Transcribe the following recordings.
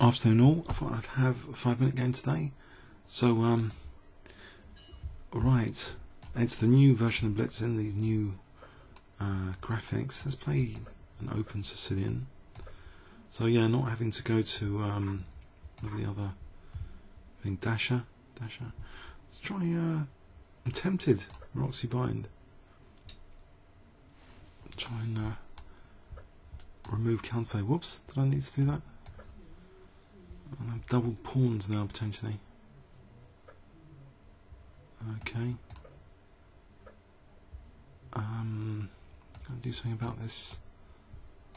Afternoon all. I thought I'd have a 5-minute game today. So right, it's the new version of Blitz in these new graphics. Let's play an open Sicilian. So yeah, not having to go to what's the other thing, Dasher. Let's try I'm tempted, Roxy Bind. Try and remove counterplay. Whoops, did I need to do that? I have double pawns now potentially. Okay. Gotta do something about this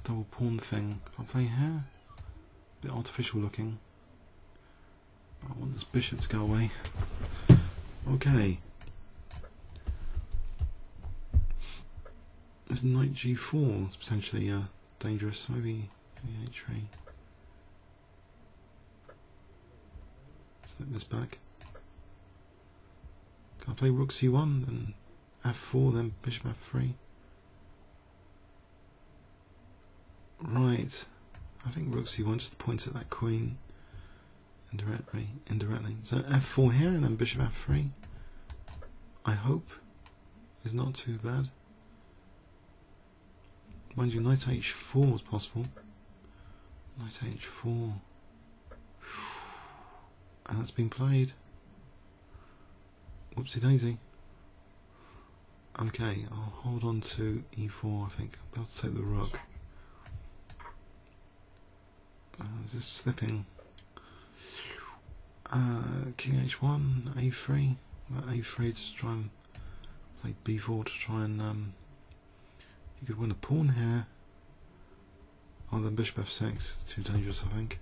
double pawn thing. Can I play here? A bit artificial looking. But I want this bishop to go away. Okay. This knight g4 is potentially dangerous. Maybe h3. Slip this back. Can I play rook c1, then f4, then bishop f3? Right. I think rook c1 just points at that queen indirectly. So f4 here and then bishop f3. I hope is not too bad. Mind you, knight h4 is possible. Knight h4. And that's been played. Whoopsie daisy. Okay, I'll hold on to e4, I think. I'll be able to take the rook. Is this slipping? King h1, a3. a3 to try and play b4 to try and you could win a pawn here. Oh, then bishop f6. Too dangerous, I think.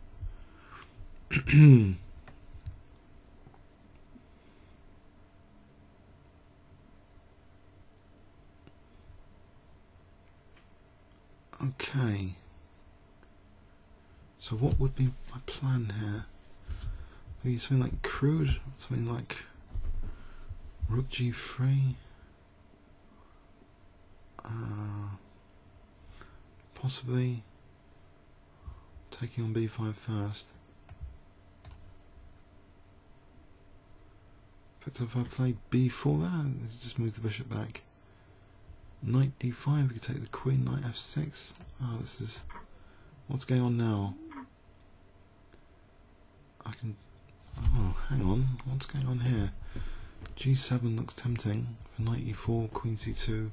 Okay. So what would be my plan here? Maybe something like crude, something like rook g3. Possibly taking on b5 first. In fact, if I play b4 there, let's just move the bishop back. Knight d5, we could take the queen, knight f6. Oh, this is... what's going on now? I can... oh, hang on, what's going on here? g7 looks tempting for knight e4, queen c2,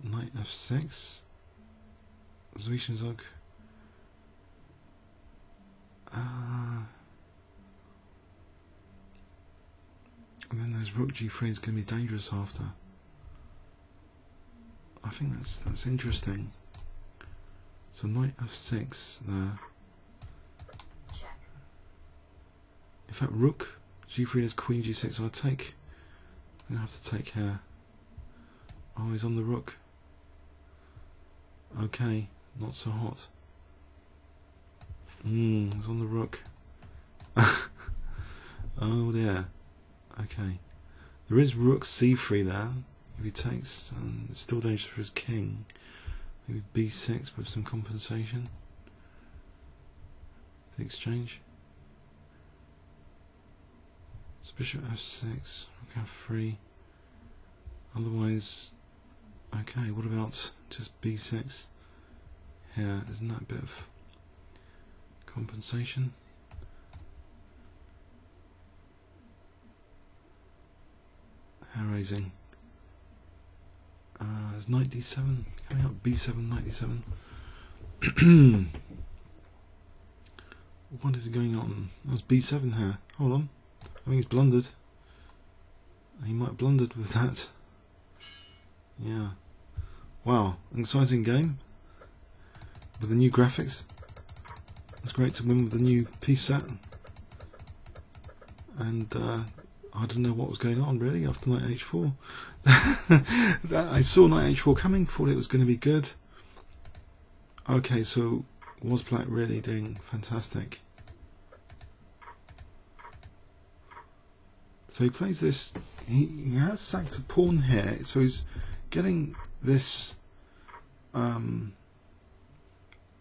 knight f6, Zwischenzug. And then there's rook g3 is going to be dangerous after. I think that's interesting. So knight f6 there. Check. In fact, rook g3 is queen g6, so I take. I'm gonna have to take here. Oh, he's on the rook. Okay, not so hot. He's on the rook. Oh dear. Okay. There is rook c3 there. If he takes, and it's still dangerous for his king. Maybe b6 with some compensation. The exchange. So bishop f6, rook f3. Otherwise, okay, what about just b6 here? Isn't that a bit of compensation? Hair raising. There's knight d7 coming up, b7, knight d7. What is going on? There's b7 here. Hold on. I think he's blundered. He might have blundered with that. Yeah. Wow. An exciting game. With the new graphics. It's great to win with the new piece set. And I didn't know what was going on really after knight h4. I saw knight h4 coming, thought it was going to be good. Okay, so was black really doing fantastic? So he plays this. He has sacked a pawn here, so he's getting this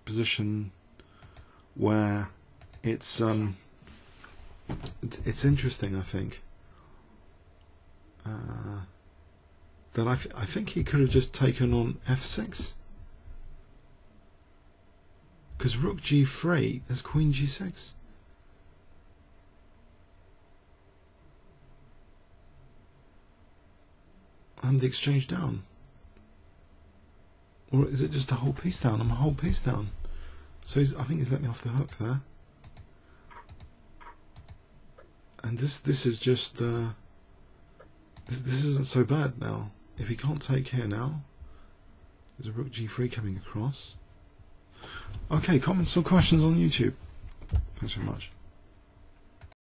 position where it's interesting, I think, that I think he could have just taken on f6, because rook g3, there's queen g6. And the exchange down. Or is it just a whole piece down? I'm a whole piece down. So I think he's let me off the hook there. And this is just this isn't so bad now. If he can't take here now, there's a rook g3 coming across. Okay, comments or questions on YouTube? Thanks very much.